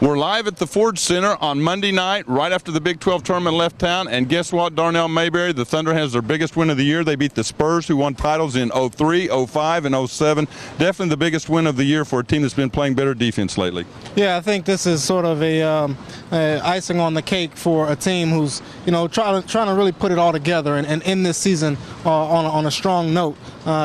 We're live at the Ford Center on Monday night, right after the Big 12 tournament left town. And guess what, Darnell Mayberry? The Thunder has their biggest win of the year. They beat the Spurs, who won titles in 03, 05, and 07. Definitely the biggest win of the year for a team that's been playing better defense lately. Yeah, I think this is sort of a icing on the cake for a team who's, trying to really put it all together and end this season on a strong note.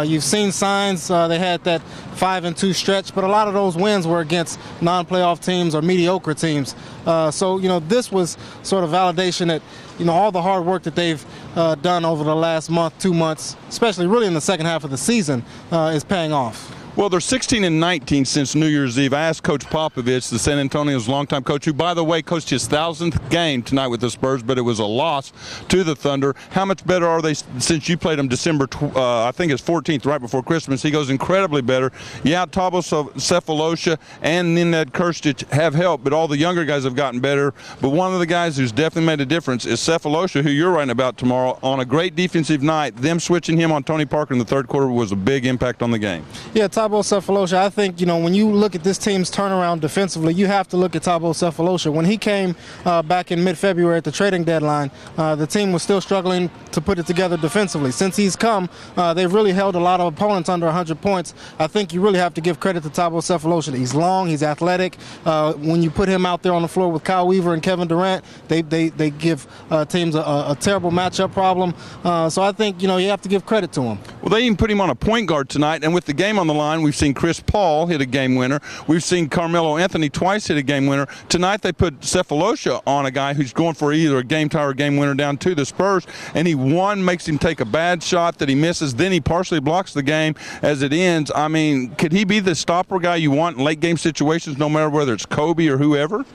You've seen signs. They had that 5-2 stretch, but a lot of those wins were against non-playoff teams or mediocre teams. So this was sort of validation that all the hard work that they've done over the last month, 2 months, especially really in the second half of the season, is paying off. Well, they're 16-19 since New Year's Eve. I asked Coach Popovich, the San Antonio's longtime coach, who, by the way, coached his 1,000th game tonight with the Spurs, but it was a loss to the Thunder. How much better are they since you played them December, I think it's 14th, right before Christmas? He goes, incredibly better. Yeah, Thabo Sefolosha and Nenad Krstić have helped, but all the younger guys have gotten better. But one of the guys who's definitely made a difference is Sefolosha, who you're writing about tomorrow. On a great defensive night, them switching him on Tony Parker in the third quarter was a big impact on the game. Yeah, Thabo Sefolosha, I think, when you look at this team's turnaround defensively, you have to look at Thabo Sefolosha. When he came back in mid-February at the trading deadline, the team was still struggling to put it together defensively. Since he's come, they've really held a lot of opponents under 100 points. I think you really have to give credit to Thabo Sefolosha. He's long, he's athletic. When you put him out there on the floor with Kyle Weaver and Kevin Durant, they give teams a terrible matchup problem. So I think, you have to give credit to him. Well, they even put him on a point guard tonight, and with the game on the line, we've seen Chris Paul hit a game winner. We've seen Carmelo Anthony twice hit a game winner. Tonight they put Sefolosha on a guy who's going for either a game tie or a game winner down to the Spurs, and he makes him take a bad shot that he misses. Then he partially blocks the game as it ends. I mean, could he be the stopper guy you want in late game situations, no matter whether it's Kobe or whoever?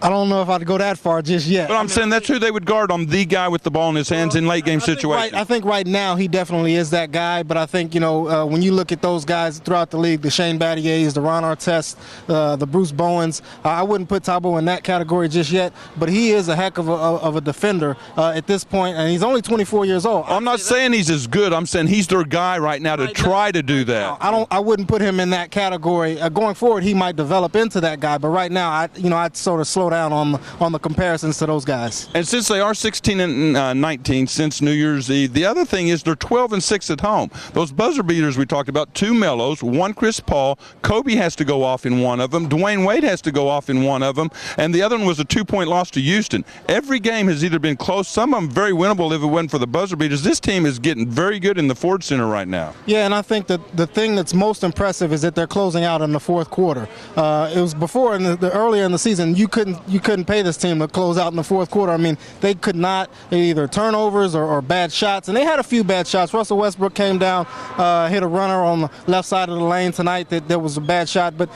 I don't know if I'd go that far just yet. But I'm saying that's who they would guard on, the guy with the ball in his hands in late game situations. I think right now he definitely is that guy. But I think, when you look at those guys throughout the league, the Shane Battiers, the Ron Artests, the Bruce Bowens, I wouldn't put Thabo in that category just yet. But he is a heck of a defender at this point, and he's only 24 years old. I'm not saying he's as good. I'm saying he's their guy right now to try to do that. I wouldn't put him in that category. Going forward, he might develop into that guy. But right now, I'd sort of slow down on the comparisons to those guys. And since they are 16-19 since New Year's Eve, the other thing is they're 12-6 at home. Those buzzer beaters we talked about, 2 Melos, 1 Chris Paul, Kobe has to go off in one of them, Dwayne Wade has to go off in one of them, and the other one was a 2-point loss to Houston. Every game has either been close, some of them very winnable if it wasn't for the buzzer beaters. This team is getting very good in the Ford Center right now. Yeah, and I think that the thing that's most impressive is that they're closing out in the fourth quarter. It was before earlier in the season you couldn't pay this team to close out in the fourth quarter. I mean, they could not, either turnovers or bad shots, and they had a few bad shots. Russell Westbrook came down, hit a runner on the left side of the lane tonight that was a bad shot, but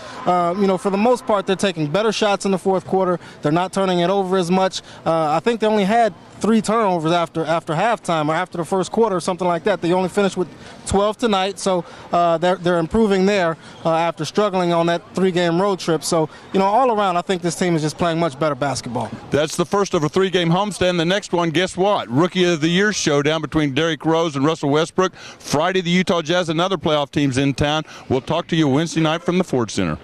for the most part they're taking better shots in the fourth quarter. They're not turning it over as much. I think they only had 3 turnovers after halftime or after the first quarter or something like that. They only finished with 12 tonight, so they're improving there after struggling on that 3-game road trip. So, all around, I think this team is just playing much better basketball. That's the first of a 3-game homestand. The next one, guess what? Rookie of the Year showdown between Derrick Rose and Russell Westbrook. Friday, the Utah Jazz and other playoff teams in town. We'll talk to you Wednesday night from the Ford Center.